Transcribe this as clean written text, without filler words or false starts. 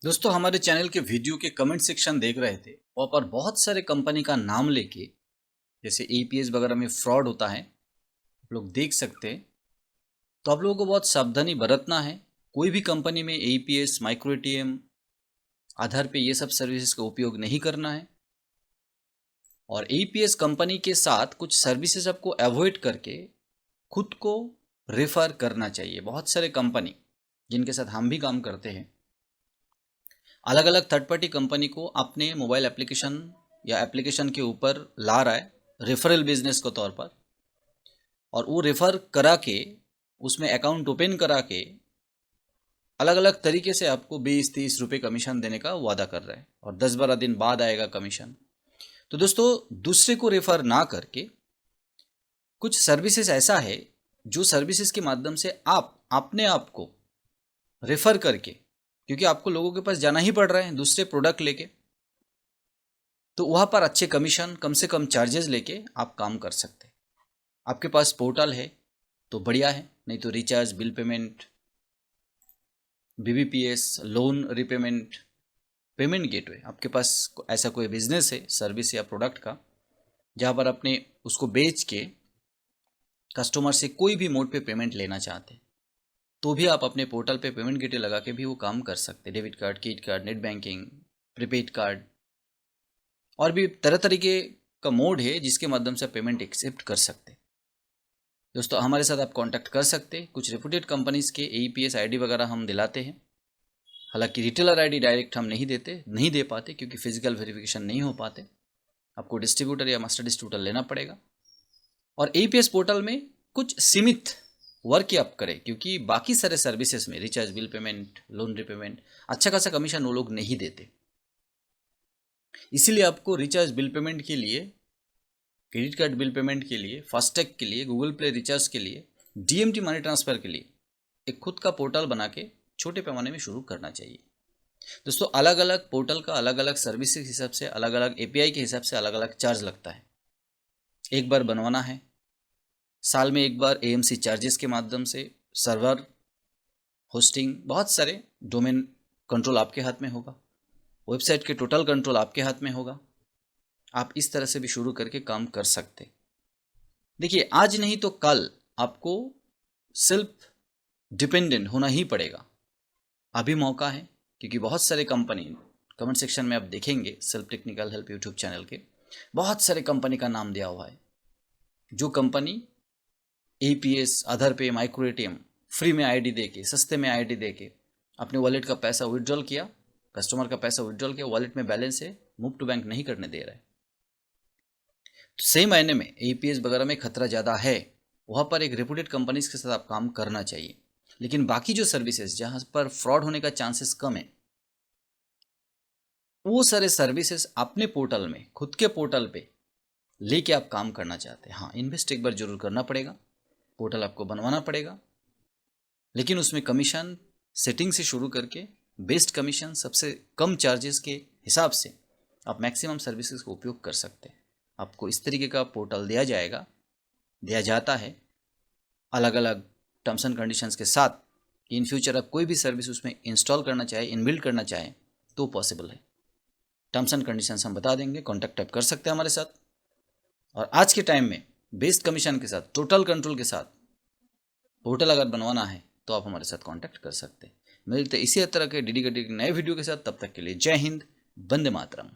दोस्तों हमारे चैनल के वीडियो के कमेंट सेक्शन देख रहे थे। वहाँ पर बहुत सारे कंपनी का नाम लेके जैसे एपीएस वगैरह में फ्रॉड होता है, आप लोग देख सकते हैं। तो आप लोगों को बहुत सावधानी बरतना है। कोई भी कंपनी में एपीएस, माइक्रो एटीएम, आधार पे ये सब सर्विसेज का उपयोग नहीं करना है। और एपीएस कंपनी के साथ कुछ सर्विसेज आपको अवॉइड करके खुद को रेफर करना चाहिए। बहुत सारे कंपनी जिनके साथ हम भी काम करते हैं, अलग अलग थर्ड पार्टी कंपनी को अपने मोबाइल एप्लीकेशन या एप्लीकेशन के ऊपर ला रहा है रेफरल बिजनेस के तौर पर, और वो रेफर करा के उसमें अकाउंट ओपन करा के अलग अलग तरीके से आपको 20-30 रुपये कमीशन देने का वादा कर रहा है और 10-12 दिन बाद आएगा कमीशन। तो दोस्तों दूसरे को रेफर ना करके कुछ सर्विसेज ऐसा है जो सर्विसेज के माध्यम से आप अपने आप को रेफर करके, क्योंकि आपको लोगों के पास जाना ही पड़ रहा है दूसरे प्रोडक्ट लेके, तो वहाँ पर अच्छे कमीशन, कम से कम चार्जेस लेके आप काम कर सकते हैं। आपके पास पोर्टल है तो बढ़िया है, नहीं तो recharge, bill payment, BBPS, loan repayment, payment gateway, आपके पास ऐसा कोई बिजनेस है सर्विस या प्रोडक्ट का जहाँ पर अपने उसको बेच के कस्टमर से कोई भी मोड पे पेमेंट लेना चाहते हैं, तो भी आप अपने पोर्टल पे पेमेंट गेटवे लगा के भी वो काम कर सकते हैं। Debit card, credit card, net banking, prepaid card, और भी तरह तरीके का मोड है जिसके माध्यम से पेमेंट एक्सेप्ट कर सकते हैं। दोस्तों हमारे साथ आप कांटेक्ट कर सकते हैं। कुछ रेपुटेड कंपनीज के एईपीएस आईडी वगैरह हम दिलाते हैं। हालांकि रिटेलर आईडी डायरेक्ट हम नहीं दे पाते क्योंकि फिजिकल वेरिफिकेशन नहीं हो पाते। आपको डिस्ट्रीब्यूटर या मास्टर डिस्ट्रीब्यूटर लेना पड़ेगा। और एईपीएस पोर्टल में कुछ सीमित वर्क आप करें, क्योंकि बाकी सारे सर्विसेज में recharge, bill payment, loan repayment अच्छा खासा कमीशन वो लोग नहीं देते। इसीलिए आपको रिचार्ज, बिल पेमेंट के लिए, क्रेडिट कार्ड बिल पेमेंट के लिए, फास्टैग के लिए, गूगल प्ले रिचार्ज के लिए, डीएमटी मनी ट्रांसफ़र के लिए एक खुद का पोर्टल बना के छोटे पैमाने में शुरू करना चाहिए। दोस्तों अलग अलग पोर्टल का अलग अलग सर्विस के हिसाब से, अलग अलग एपीआई के हिसाब से अलग अलग चार्ज लगता है। एक बार बनवाना है, साल में एक बार एएमसी चार्जेस के माध्यम से सर्वर, होस्टिंग, बहुत सारे डोमेन कंट्रोल आपके हाथ में होगा, वेबसाइट के टोटल कंट्रोल आपके हाथ में होगा। आप इस तरह से भी शुरू करके काम कर सकते। देखिए आज नहीं तो कल आपको सेल्फ डिपेंडेंट होना ही पड़ेगा। अभी मौका है, क्योंकि बहुत सारे कंपनी, कमेंट सेक्शन में आप देखेंगे self technical help YouTube channel के बहुत सारे कंपनी का नाम दिया हुआ है, जो कंपनी एपीएस, आधार पे, माइक्रो एटीएम फ्री में आईडी देके, सस्ते में आईडी देके अपने वॉलेट का पैसा विड्रॉल किया, कस्टमर का पैसा विड्रॉल किया, वॉलेट में बैलेंस है, मूव टू बैंक नहीं करने दे रहा है। तो सही मायने में एपीएस वगैरह में खतरा ज़्यादा है, वहाँ पर एक रेपुटेड कंपनीज के साथ आप काम करना चाहिए। लेकिन बाकी जो सर्विसेज जहाँ पर फ्रॉड होने का चांसेस कम है, वो सारे सर्विसेज अपने पोर्टल में, खुद के पोर्टल पे लेके आप काम करना चाहते हैं। हाँ, इन्वेस्ट एक बार जरूर करना पड़ेगा, पोर्टल आपको बनवाना पड़ेगा, लेकिन उसमें कमीशन सेटिंग से शुरू करके बेस्ट कमीशन, सबसे कम चार्जेस के हिसाब से आप मैक्सिमम सर्विसेज का उपयोग कर सकते हैं। आपको इस तरीके का पोर्टल दिया जाता है अलग अलग टर्म्स एंड कंडीशंस के साथ। इन फ्यूचर आप कोई भी सर्विस उसमें इंस्टॉल करना चाहे, इनबिल्ड करना चाहें तो पॉसिबल है। टर्म्स एंड कंडीशंस हम बता देंगे, कॉन्टैक्ट आप कर सकते हैं हमारे साथ। और आज के टाइम में बेस्ट कमीशन के साथ, टोटल कंट्रोल के साथ पोर्टल अगर बनवाना है तो आप हमारे साथ कॉन्टैक्ट कर सकते हैं। मिलते इसी तरह के डेडिकेटेड नए वीडियो के साथ, तब तक के लिए जय हिंद, वंदे मातरम।